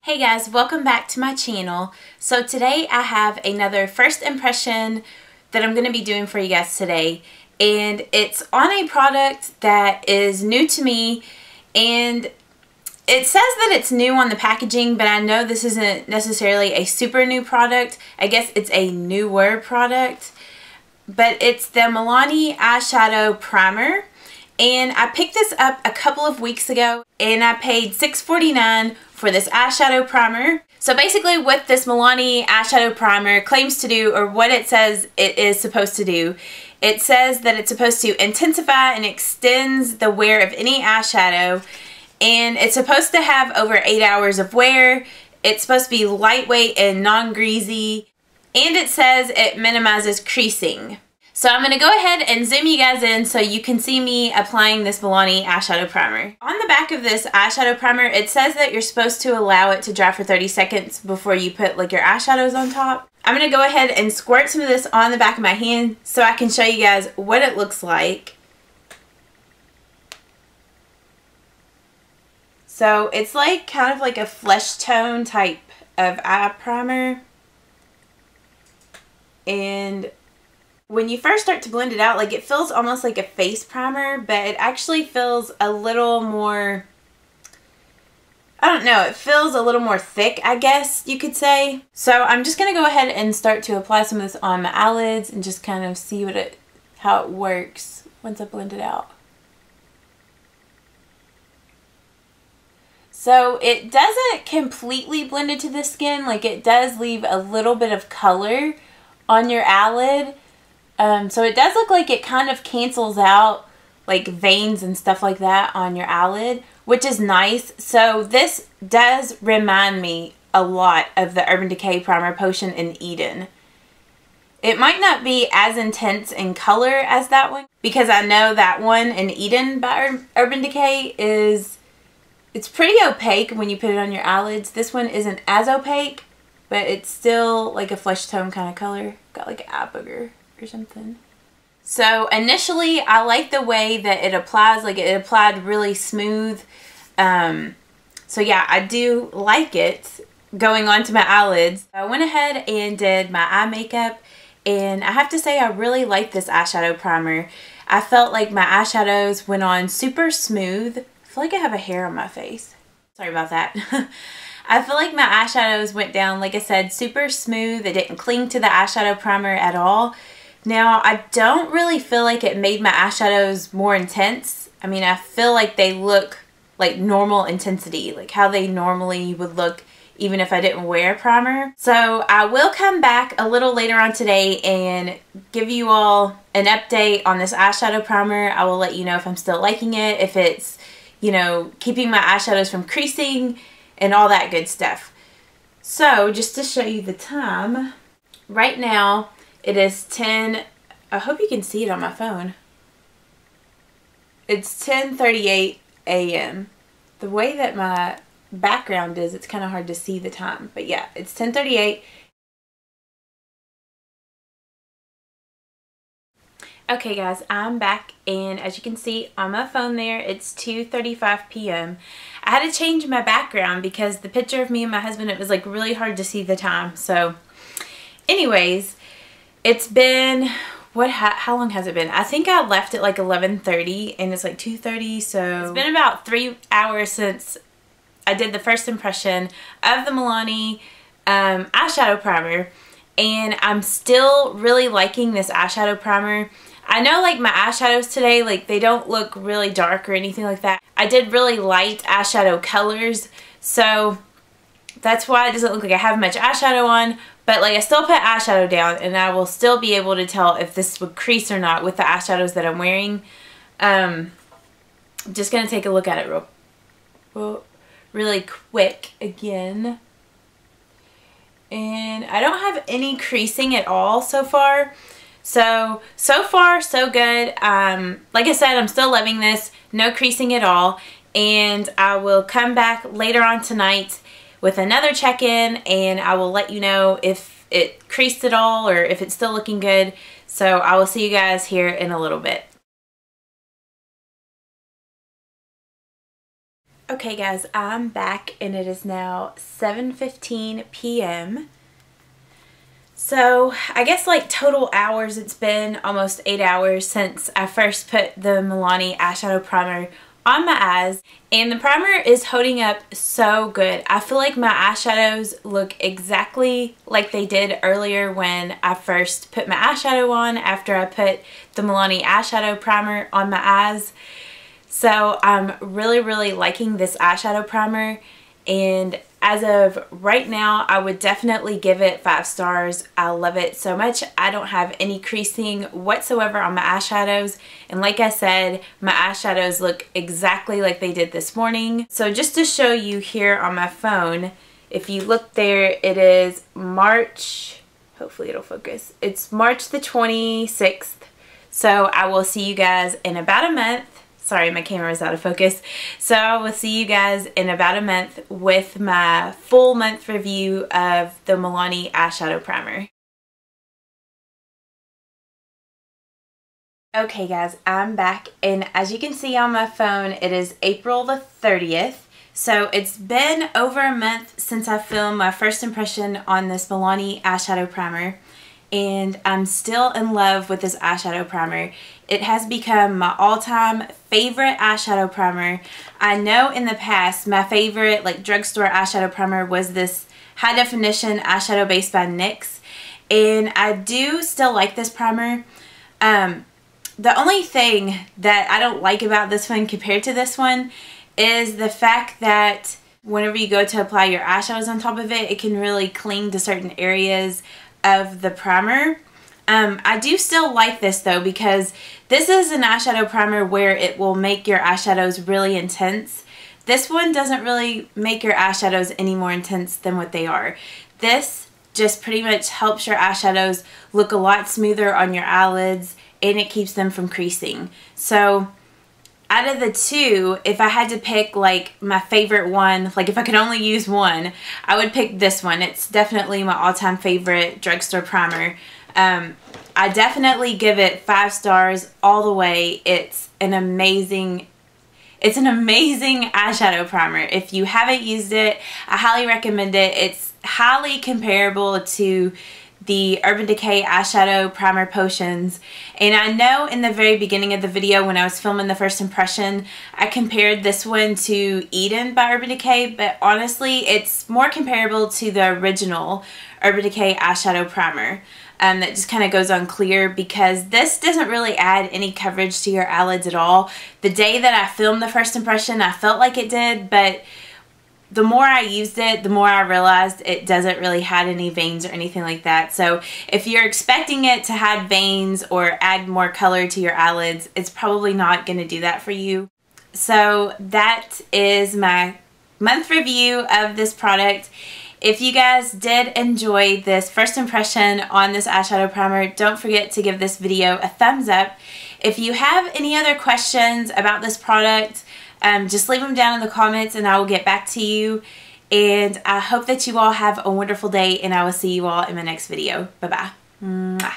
Hey guys, welcome back to my channel. So today I have another first impression that I'm going to be doing for you guys today, and it's on a product that is new to me, and it says that it's new on the packaging, but I know this isn't necessarily a super new product. I guess it's a newer product, but it's the Milani Eyeshadow Primer. And I picked this up a couple of weeks ago and I paid $6.49 for this eyeshadow primer. So basically what this Milani eyeshadow primer claims to do, or what it says it is supposed to do, it says that it's supposed to intensify and extends the wear of any eyeshadow, and it's supposed to have over 8 hours of wear. It's supposed to be lightweight and non-greasy, and it says it minimizes creasing. So I'm going to go ahead and zoom you guys in so you can see me applying this Milani eyeshadow primer. On the back of this eyeshadow primer, it says that you're supposed to allow it to dry for 30 seconds before you put like your eyeshadows on top. I'm going to go ahead and squirt some of this on the back of my hand so I can show you guys what it looks like. So it's like kind of like a flesh tone type of eye primer. And when you first start to blend it out, like, it feels almost like a face primer, but it actually feels a little more, I don't know, it feels a little more thick, I guess you could say. So I'm just going to go ahead and start to apply some of this on my eyelids and just kind of see how it works once I blend it out. So it doesn't completely blend into the skin, like it does leave a little bit of color on your eyelid. So it does look like it kind of cancels out like veins and stuff like that on your eyelid, which is nice. So this does remind me a lot of the Urban Decay Primer Potion in Eden. It might not be as intense in color as that one, because I know that one in Eden by Urban Decay it's pretty opaque when you put it on your eyelids. This one isn't as opaque, but it's still like a flesh tone kind of color. Got like an eye booger or something. So initially I like the way that it applies, like it applied really smooth. So yeah, I do like it going onto my eyelids. I went ahead and did my eye makeup, and I have to say I really like this eyeshadow primer. I felt like my eyeshadows went on super smooth. I feel like I have a hair on my face. Sorry about that. I feel like my eyeshadows went down, like I said, super smooth. It didn't cling to the eyeshadow primer at all. Now, I don't really feel like it made my eyeshadows more intense. I mean, I feel like they look like normal intensity, like how they normally would look even if I didn't wear a primer. So I will come back a little later on today and give you all an update on this eyeshadow primer. I will let you know if I'm still liking it, if it's, you know, keeping my eyeshadows from creasing and all that good stuff. So just to show you the time, right now it is 10, I hope you can see it on my phone. It's 10:38 a.m. The way that my background is, it's kind of hard to see the time. But yeah, it's 10:38. Okay guys, I'm back, and as you can see on my phone there, it's 2:35 p.m. I had to change my background because the picture of me and my husband, it was like really hard to see the time. So anyways, it's been, how long has it been? I think I left at like 11:30 and it's like 2:30, so it's been about 3 hours since I did the first impression of the Milani eyeshadow primer, and I'm still really liking this eyeshadow primer. I know like my eyeshadows today, like they don't look really dark or anything like that. I did really light eyeshadow colors, so that's why it doesn't look like I have much eyeshadow on. But like I still put eyeshadow down, and I will still be able to tell if this would crease or not with the eyeshadows that I'm wearing. Just gonna take a look at it really quick again. And I don't have any creasing at all so far. So far so good. Like I said, I'm still loving this. No creasing at all. And I will come back later on tonight with another check-in, and I will let you know if it creased at all or if it's still looking good. So I will see you guys here in a little bit. Okay guys, I'm back and it is now 7:15 p.m. So I guess like total hours, it's been almost 8 hours since I first put the Milani eyeshadow primer on my eyes, and the primer is holding up so good. I feel like my eyeshadows look exactly like they did earlier when I first put my eyeshadow on after I put the Milani eyeshadow primer on my eyes. So I'm really liking this eyeshadow primer, and as of right now I would definitely give it 5 stars. I love it so much. I don't have any creasing whatsoever on my eyeshadows, and like I said, my eyeshadows look exactly like they did this morning. So just to show you here on my phone, if you look there, it is March, hopefully it'll focus, it's March the 26th. So I will see you guys in about a month. Sorry, my camera is out of focus. So I will see you guys in about a month with my full month review of the Milani eyeshadow primer. Okay guys, I'm back, and as you can see on my phone, it is April the 30th. So it's been over a month since I filmed my first impression on this Milani eyeshadow primer, and I'm still in love with this eyeshadow primer. It has become my all-time favorite eyeshadow primer. I know in the past my favorite like drugstore eyeshadow primer was this high definition eyeshadow base by NYX, and I do still like this primer. The only thing that I don't like about this one compared to this one is the fact that whenever you go to apply your eyeshadows on top of it, it can really cling to certain areas of the primer. I do still like this though, because this is an eyeshadow primer where it will make your eyeshadows really intense. This one doesn't really make your eyeshadows any more intense than what they are. This just pretty much helps your eyeshadows look a lot smoother on your eyelids, and it keeps them from creasing. So out of the two, if I had to pick like my favorite one, like if I could only use one, I would pick this one. It's definitely my all-time favorite drugstore primer. I definitely give it 5 stars all the way. It's an amazing eyeshadow primer. If you haven't used it, I highly recommend it. It's highly comparable to the Urban Decay eyeshadow primer potions, and I know in the very beginning of the video when I was filming the first impression, I compared this one to Eden by Urban Decay, but honestly it's more comparable to the original Urban Decay eyeshadow primer. That just kind of goes on clear, because this doesn't really add any coverage to your eyelids at all. The day that I filmed the first impression, I felt like it did, but the more I used it, the more I realized it doesn't really have any veins or anything like that. So if you're expecting it to have veins or add more color to your eyelids, it's probably not going to do that for you. So that is my month review of this product. If you guys did enjoy this first impression on this eyeshadow primer, don't forget to give this video a thumbs up. If you have any other questions about this product, just leave them down in the comments and I will get back to you. And I hope that you all have a wonderful day, and I will see you all in my next video. Bye-bye.